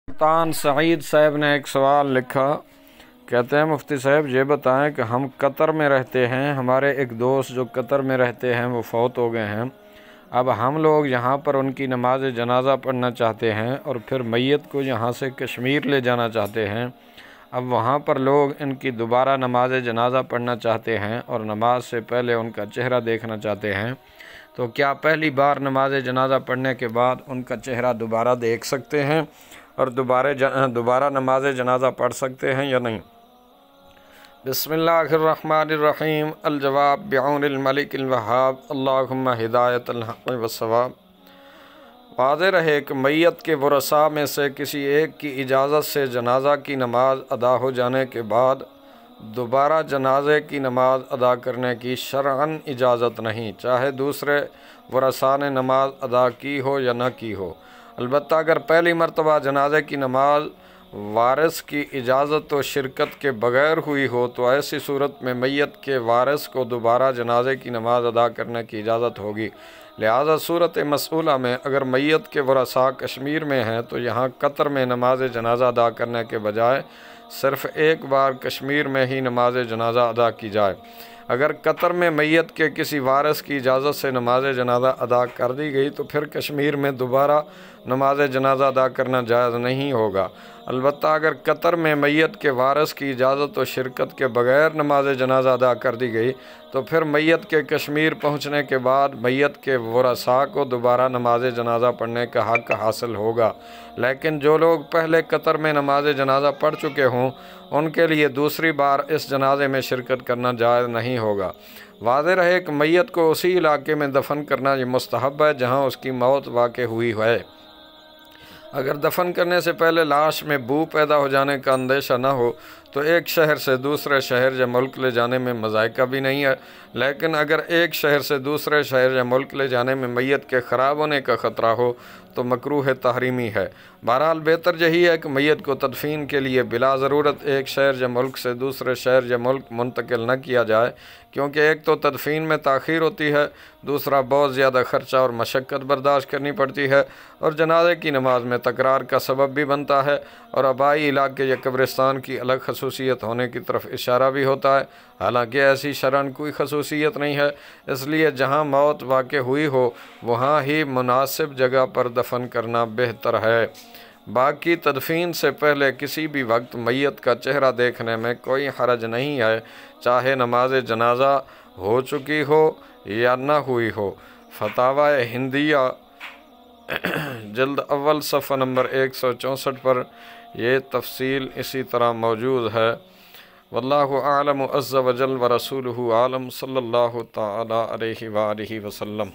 سلطان سعید صاحب نے ایک سوال لکھا، کہتے ہیں مفتی صاحب یہ بتائیں کہ ہم قطر میں رہتے ہیں، ہمارے ایک دوست جو قطر میں رہتے ہیں وہ فوت ہو گئے ہیں، اب ہم لوگ یہاں پر ان کی نماز جنازہ پڑھنا چاہتے ہیں اور پھر میت کو یہاں سے کشمیر لے جانا چاہتے ہیں۔ اب وہاں پر لوگ ان کی دوبارہ نماز جنازہ پڑھنا چاہتے ہیں اور نماز سے پہلے ان کا چہرہ دیکھنا چاہتے ہیں، تو کیا پہلی بار نماز جنازہ پڑھنے کے بعد ان کا چہرہ دوبارہ دیکھ سکتے ہیں اور دوبارہ نماز جنازہ پڑھ سکتے ہیں یا نہیں؟ بسم اللہ الرحمن الرحیم۔ الجواب بعون الملک الوہاب، اللہم ہدایت الحق والصواب۔ واضح رہے کہ میت کے ورثاء میں سے کسی ایک کی اجازت سے جنازہ کی نماز ادا ہو جانے کے بعد دوبارہ جنازے کی نماز ادا کرنے کی شرعاً اجازت نہیں، چاہے دوسرے ورثاء نے نماز ادا کی ہو یا نہ کی ہو۔ البتہ اگر پہلی مرتبہ جنازے کی نماز وارث کی اجازت و شرکت کے بغیر ہوئی ہو تو ایسی صورت میں میت کے وارث کو دوبارہ جنازے کی نماز ادا کرنے کی اجازت ہوگی۔ لہذا صورت مسئولہ میں اگر میت کے ورثاء کشمیر میں ہیں تو یہاں قطر میں نماز جنازہ ادا کرنے کے بجائے صرف ایک بار کشمیر میں ہی نماز جنازہ ادا کی جائے۔ اگر قطر میں میت کے کسی وارث کی اجازت سے نماز جنازہ ادا کر دی گئی تو پھر کشمیر میں دوبارہ نماز جنازہ ادا کرنا جائز نہیں ہوگا۔ البتہ اگر قطر میں میت کے وارث کی اجازت و شرکت کے بغیر نماز جنازہ ادا کر دی گئی تو پھر میت کے کشمیر پہنچنے کے بعد میت کے ورثاء کو دوبارہ نماز جنازہ پڑھنے کا حق حاصل ہوگا، لیکن جو لوگ پہلے قطر میں نماز جنازہ پڑھ چکے ہوں ان کے لیے دوسری بار اس جنازے میں شرکت کرنا جائز نہیں ہوگا۔ واضح رہے کہ میت کو اسی علاقے میں دفن کرنا یہ مستحب ہے جہاں اس کی موت واقع ہوئی ہے۔ اگر دفن کرنے سے پہلے لاش میں بو پیدا ہو جانے کا اندیشہ نہ ہو تو ایک شہر سے دوسرے شہر یا ملک لے جانے میں مذائقہ بھی نہیں ہے، لیکن اگر ایک شہر سے دوسرے شہر یا ملک لے جانے میں میت کے خراب ہونے کا خطرہ ہو تو مکروہ تحریمی ہے۔ بہرحال بہتر یہی ہے کہ میت کو تدفین کے لیے بلا ضرورت ایک شہر یا ملک سے دوسرے شہر یا ملک منتقل نہ کیا جائے، کیونکہ ایک تو تدفین میں تاخیر ہوتی ہے، دوسرا بہت زیادہ خرچہ اور مشقت برداشت کرنی پڑتی ہے، اور جنازے کی نماز میں تکرار کا سبب بھی بنتا ہے، اور آبائی علاقے یا قبرستان کی الگ خصوصیت ہونے کی طرف اشارہ بھی ہوتا ہے، حالانکہ ایسی شرعاً کوئی خصوصیت نہیں ہے۔ اس لیے جہاں موت واقع ہوئی ہو وہاں ہی مناسب جگہ پر دفن کرنا بہتر ہے۔ باقی تدفین سے پہلے کسی بھی وقت میت کا چہرہ دیکھنے میں کوئی حرج نہیں ہے، چاہے نماز جنازہ ہو چکی ہو یا نہ ہوئی ہو۔ فتاوی ہندیہ جلد اول صفحہ نمبر 164 پر یہ تفصیل اسی طرح موجود ہے۔ واللہ اعلم عز وجل ورسولہ عالم، صلی اللہ تعالی علیہ وآلہ وسلم۔